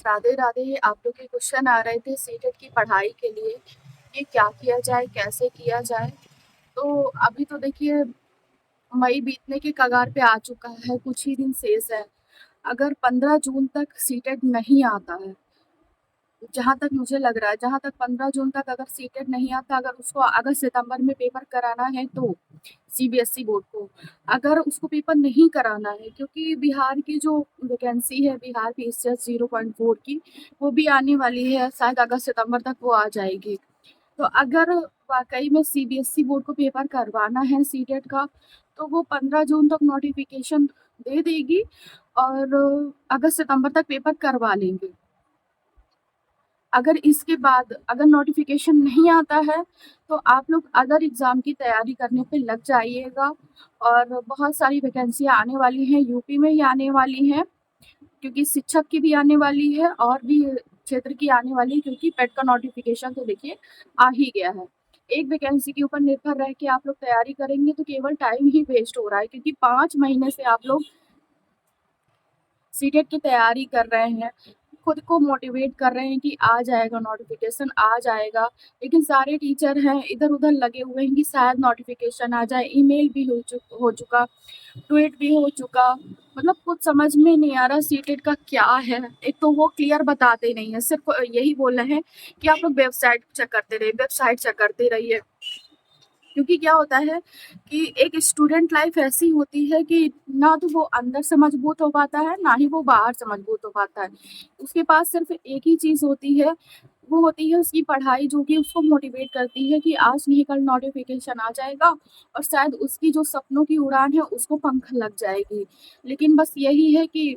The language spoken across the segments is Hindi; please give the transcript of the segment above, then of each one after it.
राधे राधे। आप लोग के क्वेश्चन आ रहे थे सीटेट की पढ़ाई के लिए कि क्या किया जाए, कैसे किया जाए। तो अभी तो देखिए मई बीतने के कगार पे आ चुका है, कुछ ही दिन शेष है। अगर 15 जून तक सीटेट नहीं आता है, जहाँ तक मुझे लग रहा है, जहाँ तक 15 जून तक अगर सीटेट नहीं आता, अगर उसको अगस्त सितंबर में पेपर कराना है तो सीबीएसई बोर्ड को, अगर उसको पेपर नहीं कराना है क्योंकि बिहार की जो वैकेंसी है, बिहार पीसीएस 0.4 की, वो भी आने वाली है, शायद अगस्त सितंबर तक वो आ जाएगी। तो अगर वाकई में सीबीएसई बोर्ड को पेपर करवाना है सीटेट का, तो वो 15 जून तक नोटिफिकेशन दे देगी और अगस्त सितंबर तक पेपर करवा लेंगे। अगर इसके बाद अगर नोटिफिकेशन नहीं आता है तो आप लोग अदर एग्ज़ाम की तैयारी करने पे लग जाइएगा। और बहुत सारी वैकेंसियाँ आने वाली हैं, यूपी में ही आने वाली हैं, क्योंकि शिक्षक की भी आने वाली है और भी क्षेत्र की आने वाली है, क्योंकि पेट का नोटिफिकेशन तो देखिए आ ही गया है। एक वैकेंसी के ऊपर निर्भर रह के आप लोग तैयारी करेंगे तो केवल टाइम ही वेस्ट हो रहा है, क्योंकि 5 महीने से आप लोग सीटेट की तैयारी कर रहे हैं, खुद को मोटिवेट कर रहे हैं कि आ जाएगा नोटिफिकेशन, आ जाएगा। लेकिन सारे टीचर हैं इधर-उधर लगे हुए हैं कि शायद नोटिफिकेशन आ जाए, ईमेल भी हो चुका, ट्वीट भी हो चुका। मतलब कुछ समझ में नहीं आ रहा सीटेट का क्या है। एक तो वो क्लियर बताते नहीं है, सिर्फ यही बोल रहे हैं कि आप लोग वेबसाइट चेक करते रहिए, वेबसाइट चेक करते रहिए। क्योंकि क्या होता है कि एक स्टूडेंट लाइफ ऐसी होती है कि ना तो वो अंदर से मजबूत हो पाता है, ना ही वो बाहर से मजबूत हो पाता है। उसके पास सिर्फ एक ही चीज़ होती है, वो होती है उसकी पढ़ाई, जो कि उसको मोटिवेट करती है कि आज नहीं कल नोटिफिकेशन आ जाएगा और शायद उसकी जो सपनों की उड़ान है उसको पंख लग जाएगी। लेकिन बस यही है कि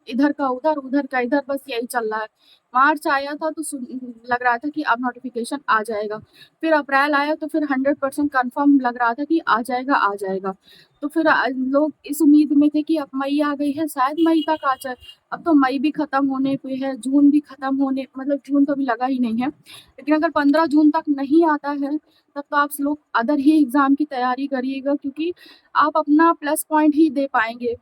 इधर का उधर, उधर का इधर, बस यही चल रहा है। मार्च आया था तो लग रहा था कि अब नोटिफिकेशन आ जाएगा। फिर अप्रैल आया तो फिर 100% कंफर्म लग रहा था कि आ जाएगा, आ जाएगा। तो फिर लोग इस उम्मीद में थे कि अब मई आ गई है, शायद मई तक आ जाए। अब तो मई भी खत्म होने पे है, जून भी खत्म होने, मतलब जून तो अभी लगा ही नहीं है। लेकिन अगर 15 जून तक नहीं आता है, तब तो आप लोग अदर ही एग्ज़ाम की तैयारी करिएगा, क्योंकि आप अपना प्लस पॉइंट ही दे पाएँगे।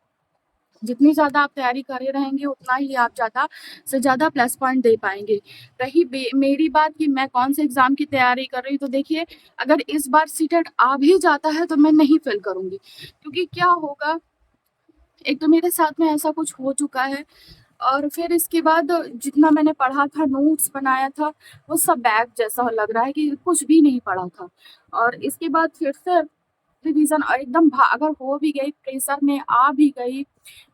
जितनी ज़्यादा आप तैयारी करे रहेंगे, उतना ही आप ज़्यादा से ज़्यादा प्लस पॉइंट दे पाएँगे। रही मेरी बात कि मैं कौन से एग्ज़ाम की तैयारी कर रही हूँ, तो देखिए अगर इस बार सीटेट आ भी जाता है तो मैं नहीं फ़ेल करूँगी। क्योंकि क्या होगा, एक तो मेरे साथ में ऐसा कुछ हो चुका है और फिर इसके बाद जितना मैंने पढ़ा था, नोट्स बनाया था, वो सब बैग जैसा लग रहा है कि कुछ भी नहीं पढ़ा था। और इसके बाद फिर से रिवीजन एकदम अगर हो भी गई, प्रेशर में आ भी गई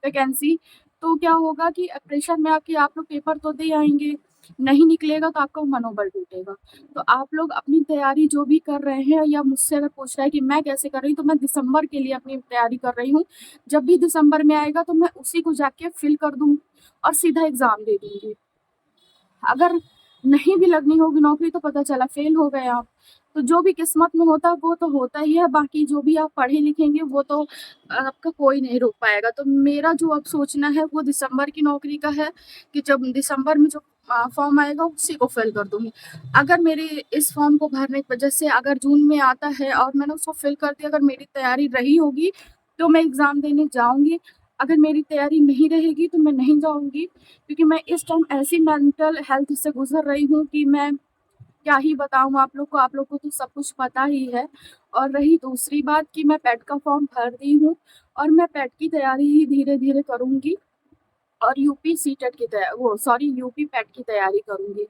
वैकेंसी, तो क्या होगा कि प्रेशर में आके आप लोग पेपर तो दे आएंगे, नहीं निकलेगा तो आपका मनोबल टूटेगा। तो आप लोग अपनी तैयारी जो भी कर रहे हैं, या मुझसे अगर पूछ रहा है कि मैं कैसे कर रही हूँ, तो मैं दिसंबर के लिए अपनी तैयारी कर रही हूँ। जब भी दिसंबर में आएगा तो मैं उसी को जाके फिल कर दूँ और सीधा एग्ज़ाम दे दूँगी। अगर नहीं भी लगनी होगी नौकरी तो पता चला फेल हो गए आप। तो जो भी किस्मत में होता है वो तो होता ही है, बाकी जो भी आप पढ़े लिखेंगे वो तो आपका कोई नहीं रोक पाएगा। तो मेरा जो अब सोचना है वो दिसंबर की नौकरी का है, कि जब दिसंबर में जो फॉर्म आएगा उसी को फिल कर दूँगी। अगर मेरे इस फॉर्म को भरने की वजह से अगर जून में आता है और मैंने उसको फिल कर दिया, अगर मेरी तैयारी रही होगी तो मैं एग्ज़ाम देने जाऊँगी। अगर मेरी तैयारी नहीं रहेगी तो मैं नहीं जाऊँगी, क्योंकि मैं इस टाइम ऐसी मेंटल हेल्थ से गुजर रही हूँ कि मैं क्या ही बताऊँ आप लोग को तो सब कुछ पता ही है। और रही दूसरी बात कि मैं पेट का फॉर्म भर दी हूँ और मैं पेट की तैयारी ही धीरे-धीरे करूँगी और यूपी सीटेट की वो सॉरी यूपी पेट की तैयारी करूँगी।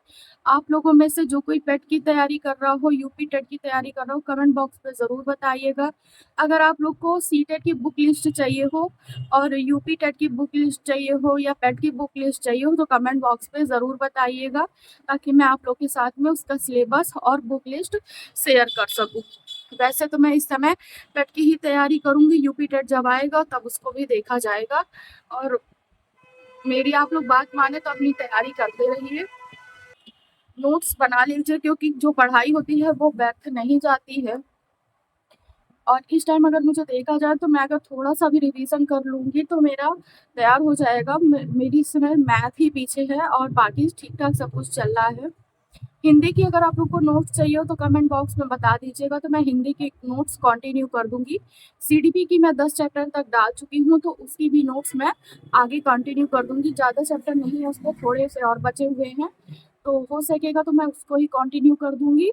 आप लोगों में से जो कोई पेट की तैयारी कर रहा हो, यूपी टेट की तैयारी कर रहा हो, कमेंट बॉक्स पे ज़रूर बताइएगा। अगर आप लोग को सीटेट की बुक लिस्ट चाहिए हो और यूपी टेट की बुक लिस्ट चाहिए हो या पेट की बुक लिस्ट चाहिए हो, तो कमेंट बॉक्स पे ज़रूर बताइएगा, ताकि मैं आप लोग के साथ में उसका सिलेबस और बुक लिस्ट शेयर कर सकूँ। वैसे तो मैं इस समय पेट की ही तैयारी करूँगी, यूपी टेट जब आएगा तब उसको भी देखा जाएगा। और मेरी आप लोग बात माने तो अपनी तैयारी करते रहिए, नोट्स बना लीजिए, क्योंकि जो पढ़ाई होती है वो व्यर्थ नहीं जाती है। और इस टाइम अगर मुझे देखा जाए तो मैं अगर थोड़ा-सा भी रिवीज़न कर लूँगी तो मेरा तैयार हो जाएगा। मेरी इस समय मैथ ही पीछे है और बाकी ठीक-ठाक सब कुछ चल रहा है। हिंदी की अगर आप लोग को नोट्स चाहिए हो तो कमेंट बॉक्स में बता दीजिएगा, तो मैं हिंदी के नोट्स कंटिन्यू कर दूँगी। सीडीपी की मैं 10 चैप्टर तक डाल चुकी हूँ, तो उसकी भी नोट्स मैं आगे कंटिन्यू कर दूँगी। ज़्यादा चैप्टर नहीं है उसमें, थोड़े से और बचे हुए हैं, तो हो सकेगा तो मैं उसको ही कंटिन्यू कर दूँगी।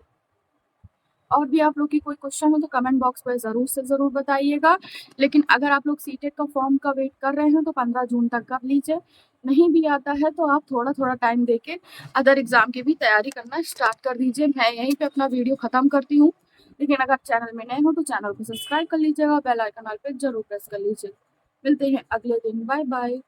और भी आप लोग की कोई क्वेश्चन हो तो कमेंट बॉक्स में ज़रूर से ज़रूर बताइएगा। लेकिन अगर आप लोग सीटेट का फॉर्म का वेट कर रहे हैं तो 15 जून तक कर लीजिए। नहीं भी आता है तो आप थोड़ा-थोड़ा टाइम देके अदर एग्ज़ाम की भी तैयारी करना स्टार्ट कर दीजिए। मैं यहीं पे अपना वीडियो ख़त्म करती हूँ। लेकिन अगर चैनल में नए हो तो चैनल को सब्सक्राइब कर लीजिएगा, बेल आइकन ऑल पे ज़रूर प्रेस कर लीजिए। मिलते हैं अगले दिन। Bye bye.